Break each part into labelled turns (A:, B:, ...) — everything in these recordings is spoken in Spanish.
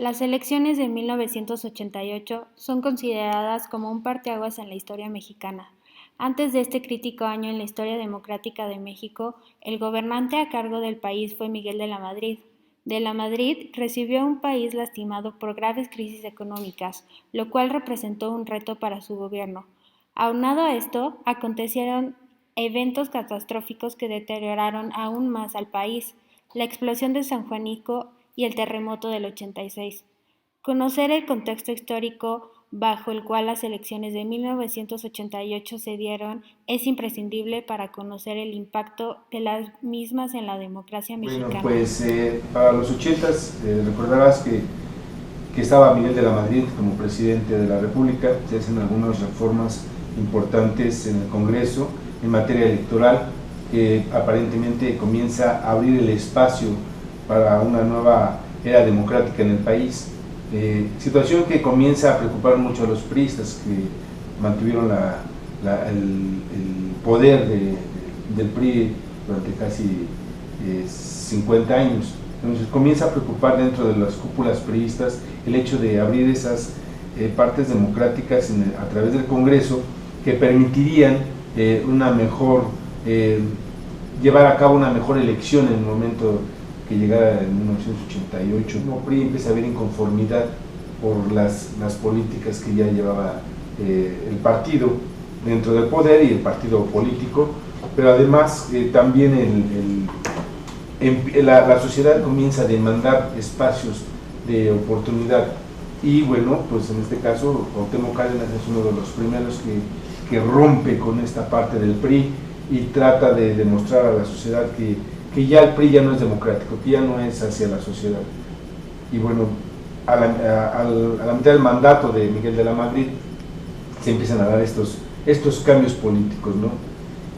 A: Las elecciones de 1988 son consideradas como un parteaguas en la historia mexicana. Antes de este crítico año en la historia democrática de México, el gobernante a cargo del país fue Miguel de la Madrid. De la Madrid recibió a un país lastimado por graves crisis económicas, lo cual representó un reto para su gobierno. Aunado a esto, acontecieron eventos catastróficos que deterioraron aún más al país, la explosión de San Juanico y el terremoto del 86. Conocer el contexto histórico bajo el cual las elecciones de 1988 se dieron es imprescindible para conocer el impacto de las mismas en la democracia
B: Bueno,
A: mexicana.
B: pues para los ochentas recordarás que estaba Miguel de la Madrid como presidente de la República. Se hacen algunas reformas importantes en el Congreso en materia electoral, que aparentemente comienza a abrir el espacio para una nueva era democrática en el país. Situación que comienza a preocupar mucho a los priistas, que mantuvieron el poder del PRI durante casi 50 años. Entonces comienza a preocupar dentro de las cúpulas priistas el hecho de abrir esas partes democráticas a través del Congreso que permitirían una mejor, llevar a cabo una mejor elección en el momento que llegara en 1988. El PRI empieza a haber inconformidad por las políticas que ya llevaba el partido dentro del poder y el partido político, pero además también la sociedad comienza a demandar espacios de oportunidad. Y bueno, pues en este caso Cuauhtémoc Cárdenas es uno de los primeros que rompe con esta parte del PRI y trata de demostrar a la sociedad que ya el PRI ya no es democrático, que ya no es hacia la sociedad. Y bueno, a la mitad del mandato de Miguel de la Madrid se empiezan a dar estos cambios políticos, ¿no?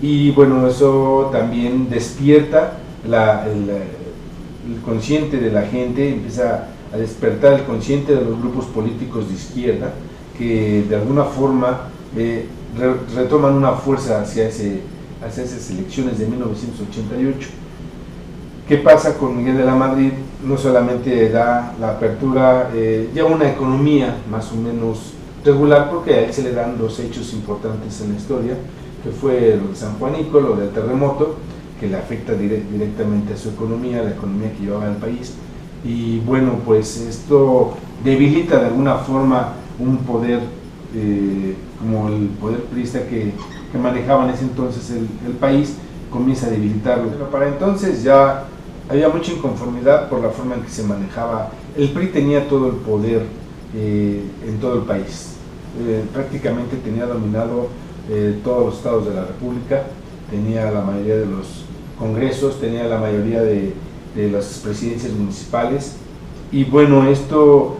B: Y bueno, eso también despierta el consciente de la gente, empieza a despertar el consciente de los grupos políticos de izquierda, que de alguna forma retoman una fuerza hacia esas elecciones de 1988. ¿Qué pasa con Miguel de la Madrid? No solamente da la apertura, lleva una economía más o menos regular, porque a él se le dan dos hechos importantes en la historia, que fue el San Juanico, lo del terremoto, que le afecta directamente a su economía, la economía que llevaba el país. Y bueno, pues esto debilita de alguna forma un poder como el poder priista que manejaba en ese entonces el país, comienza a debilitarlo. Pero para entonces ya había mucha inconformidad por la forma en que se manejaba. El PRI tenía todo el poder en todo el país. Prácticamente tenía dominado todos los estados de la República, tenía la mayoría de los congresos, tenía la mayoría de las presidencias municipales. Y bueno, esto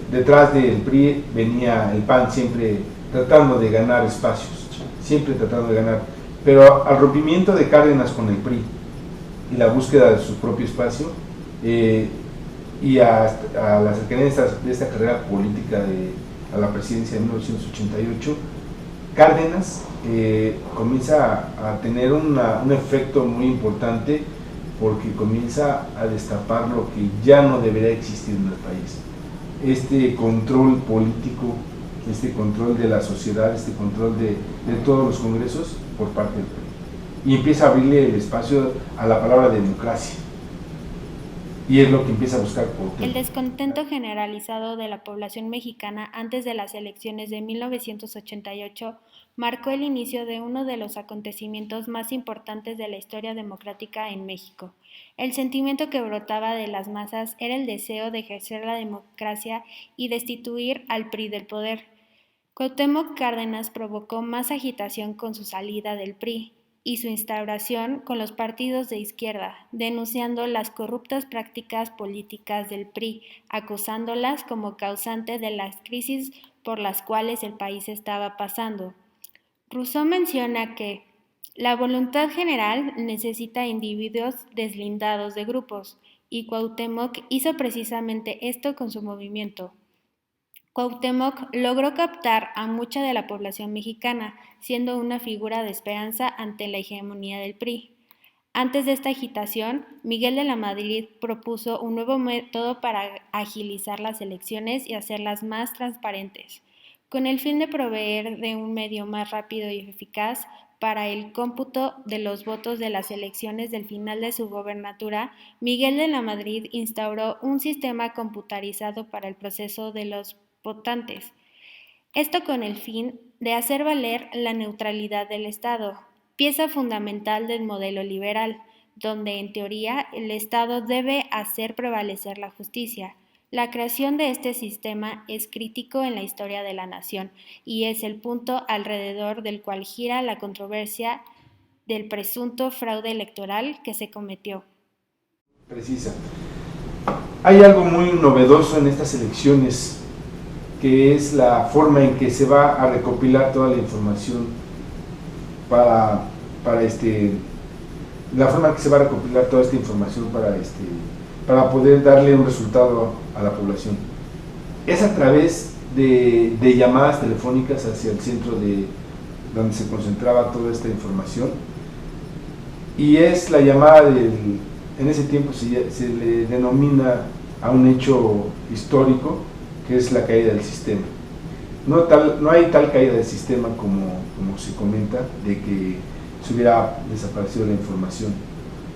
B: detrás del PRI venía el PAN, siempre tratando de ganar espacios, siempre tratando de ganar. Pero al rompimiento de Cárdenas con el PRI y la búsqueda de su propio espacio, y a la cercanía de esta carrera política a la presidencia de 1988, Cárdenas comienza a tener un efecto muy importante, porque comienza a destapar lo que ya no debería existir en el país. Este control político, este control de la sociedad, este control de todos los congresos por parte del PRI. Y empieza a abrirle el espacio a la palabra democracia. Y es lo que empieza a buscar Cuauhtémoc.
A: El descontento generalizado de la población mexicana antes de las elecciones de 1988 marcó el inicio de uno de los acontecimientos más importantes de la historia democrática en México. El sentimiento que brotaba de las masas era el deseo de ejercer la democracia y destituir al PRI del poder. Cuauhtémoc Cárdenas provocó más agitación con su salida del PRI y su instauración con los partidos de izquierda, denunciando las corruptas prácticas políticas del PRI, acusándolas como causante de las crisis por las cuales el país estaba pasando. Rousseau menciona que la voluntad general necesita individuos deslindados de grupos, y Cuauhtémoc hizo precisamente esto con su movimiento. Cuauhtémoc logró captar a mucha de la población mexicana, siendo una figura de esperanza ante la hegemonía del PRI. Antes de esta agitación, Miguel de la Madrid propuso un nuevo método para agilizar las elecciones y hacerlas más transparentes, con el fin de proveer de un medio más rápido y eficaz para el cómputo de los votos de las elecciones del final de su gobernatura. Miguel de la Madrid instauró un sistema computarizado para el proceso de los votantes. Esto con el fin de hacer valer la neutralidad del Estado, pieza fundamental del modelo liberal, donde en teoría el Estado debe hacer prevalecer la justicia. La creación de este sistema es crítico en la historia de la nación y es el punto alrededor del cual gira la controversia del presunto fraude electoral que se cometió.
B: Precisa. Hay algo muy novedoso en estas elecciones, que es la forma en que se va a recopilar toda la información para la forma en que se va a recopilar toda esta información para poder darle un resultado a la población. Es a través de llamadas telefónicas hacia el centro de donde se concentraba toda esta información, y es la llamada en ese tiempo se le denomina a un hecho histórico, que es la caída del sistema. No hay tal caída del sistema como se comenta, de que se hubiera desaparecido la información.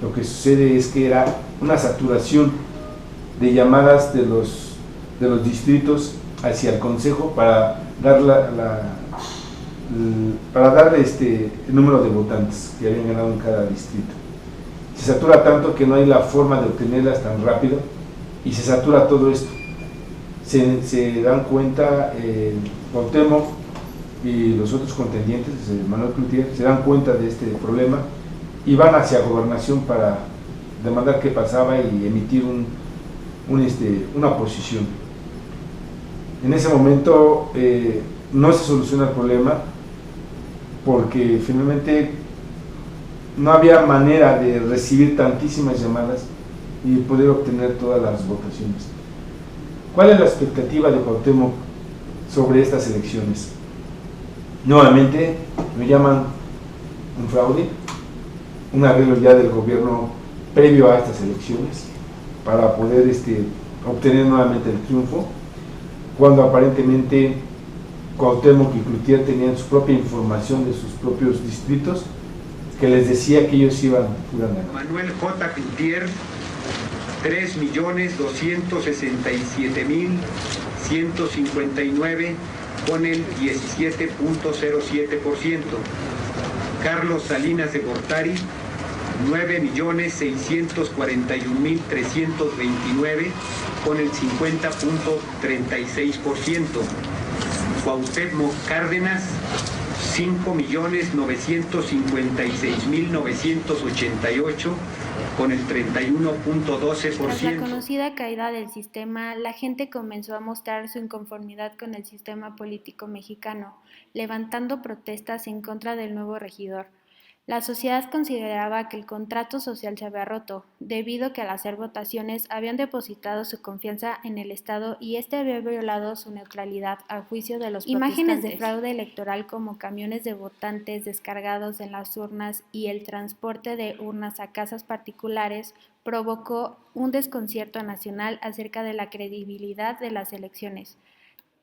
B: Lo que sucede es que era una saturación de llamadas de los distritos hacia el consejo para dar el número de votantes que habían ganado en cada distrito. Se satura tanto que no hay la forma de obtenerlas tan rápido, y se satura todo esto. Se dan cuenta Cuauhtémoc y los otros contendientes, Manuel Cloutier, se dan cuenta de este problema y van hacia Gobernación para demandar qué pasaba y emitir una posición. En ese momento no se soluciona el problema, porque finalmente no había manera de recibir tantísimas llamadas y poder obtener todas las votaciones. ¿Cuál es la expectativa de Cuauhtémoc sobre estas elecciones? Nuevamente lo llaman un fraude, un arreglo ya del gobierno previo a estas elecciones para poder obtener nuevamente el triunfo, cuando aparentemente Cuauhtémoc y Cloutier tenían su propia información de sus propios distritos que les decía que ellos iban a ganar.
C: Manuel J. Cloutier, 3.267.159 con el 17.07%. Carlos Salinas de Gortari, 9.641.329 con el 50.36%. Cuauhtémoc Cárdenas, 5.956.988 con el 31.12%.
A: Tras la conocida caída del sistema, la gente comenzó a mostrar su inconformidad con el sistema político mexicano, levantando protestas en contra del nuevo regidor. La sociedad consideraba que el contrato social se había roto, debido a que al hacer votaciones habían depositado su confianza en el Estado y este había violado su neutralidad a juicio de los protestantes. Imágenes de fraude electoral como camiones de votantes descargados en las urnas y el transporte de urnas a casas particulares provocó un desconcierto nacional acerca de la credibilidad de las elecciones.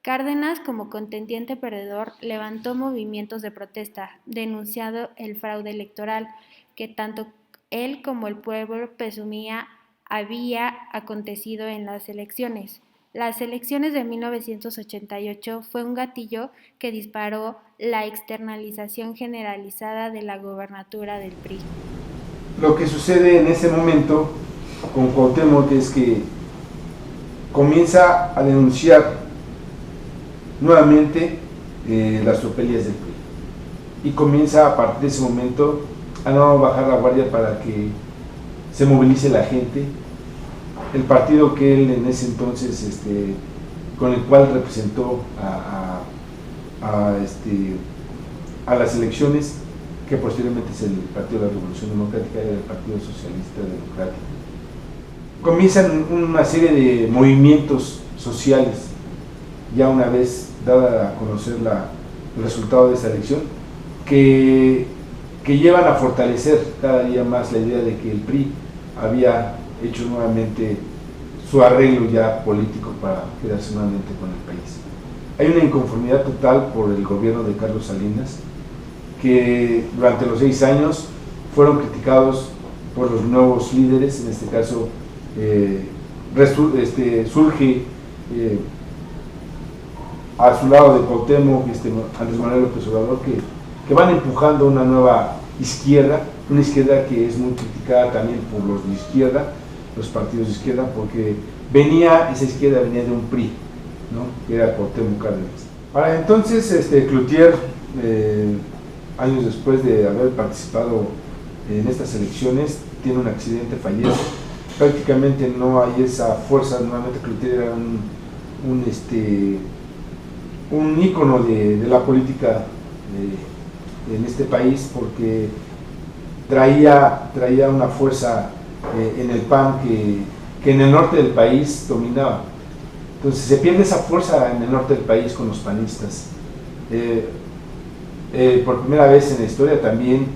A: Cárdenas, como contendiente perdedor, levantó movimientos de protesta, denunciando el fraude electoral que tanto él como el pueblo presumía había acontecido en las elecciones. Las elecciones de 1988 fue un gatillo que disparó la externalización generalizada de la gobernatura del PRI.
B: Lo que sucede en ese momento con Cuauhtémoc es que comienza a denunciar nuevamente las tropelías del PRI, y comienza a partir de ese momento a no bajar la guardia para que se movilice la gente. El partido que él en ese entonces con el cual representó a las elecciones, que posteriormente es el Partido de la Revolución Democrática, era el Partido Socialista Democrático, comienzan una serie de movimientos sociales ya una vez dada a conocer el resultado de esta elección, que que llevan a fortalecer cada día más la idea de que el PRI había hecho nuevamente su arreglo ya político para quedarse nuevamente con el país. Hay una inconformidad total por el gobierno de Carlos Salinas, que durante los 6 años fueron criticados por los nuevos líderes. En este caso surge a su lado de Cuauhtémoc, Andrés Manuel López Obrador, que van empujando una nueva izquierda, una izquierda que es muy criticada también por los de izquierda, los partidos de izquierda, porque esa izquierda venía de un PRI, ¿no?, que era Cuauhtémoc Cárdenas. Para entonces, Cloutier, años después de haber participado en estas elecciones, tiene un accidente, fallece. Prácticamente no hay esa fuerza. Nuevamente Cloutier era un ícono de la política en este país, porque traía una fuerza en el PAN que en el norte del país dominaba. Entonces se pierde esa fuerza en el norte del país con los panistas. Por primera vez en la historia también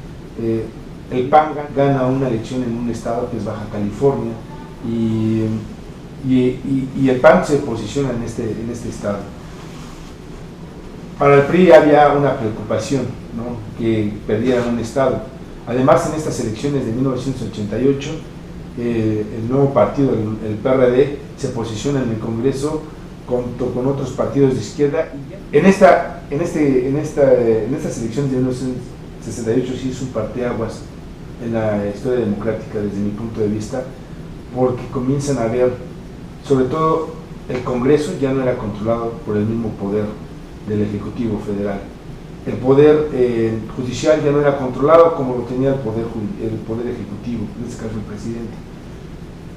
B: el PAN gana una elección en un estado que es Baja California, y el PAN se posiciona en este estado. Para el PRI había una preocupación, ¿no?, que perdieran un estado. Además, en estas elecciones de 1988, el nuevo partido, el PRD, se posiciona en el Congreso junto con otros partidos de izquierda. En estas elecciones de 1968 sí es un parteaguas en la historia democrática desde mi punto de vista, porque comienzan a ver, sobre todo el Congreso ya no era controlado por el mismo poder del Ejecutivo Federal. El poder judicial ya no era controlado como lo tenía el poder ejecutivo, en este caso el presidente.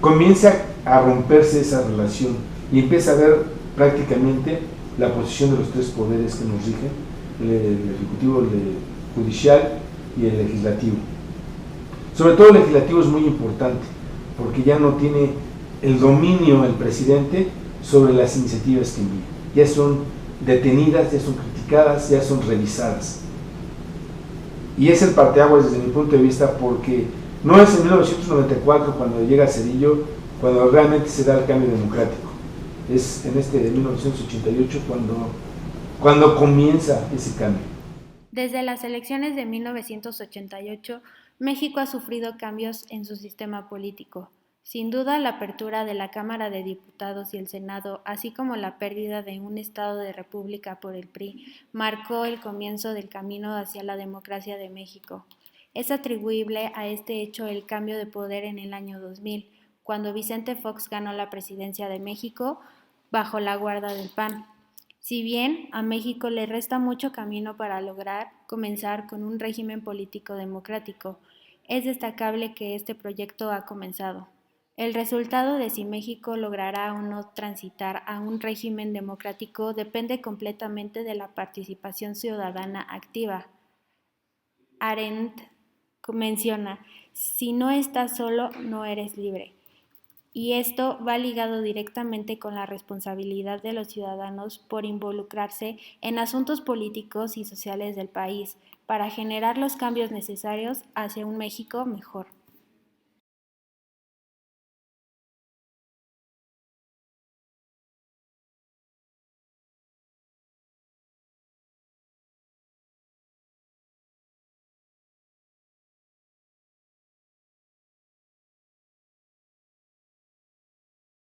B: Comienza a romperse esa relación y empieza a ver prácticamente la posición de los 3 poderes que nos rigen: el ejecutivo, el judicial y el legislativo. Sobre todo el legislativo es muy importante, porque ya no tiene el dominio el presidente sobre las iniciativas que envía. Ya son detenidas, ya son criticadas, ya son revisadas. Y es el parteaguas desde mi punto de vista, porque no es en 1994 cuando llega Zedillo cuando realmente se da el cambio democrático. Es en de 1988 cuando comienza ese cambio.
A: Desde las elecciones de 1988, México ha sufrido cambios en su sistema político. Sin duda, la apertura de la Cámara de Diputados y el Senado, así como la pérdida de un estado de república por el PRI, marcó el comienzo del camino hacia la democracia de México. Es atribuible a este hecho el cambio de poder en el año 2000, cuando Vicente Fox ganó la presidencia de México bajo la guarda del PAN. Si bien a México le resta mucho camino para lograr comenzar con un régimen político democrático, es destacable que este proyecto ha comenzado. El resultado de si México logrará o no transitar a un régimen democrático depende completamente de la participación ciudadana activa. Arendt menciona: si no estás solo, no eres libre. Y esto va ligado directamente con la responsabilidad de los ciudadanos por involucrarse en asuntos políticos y sociales del país para generar los cambios necesarios hacia un México mejor.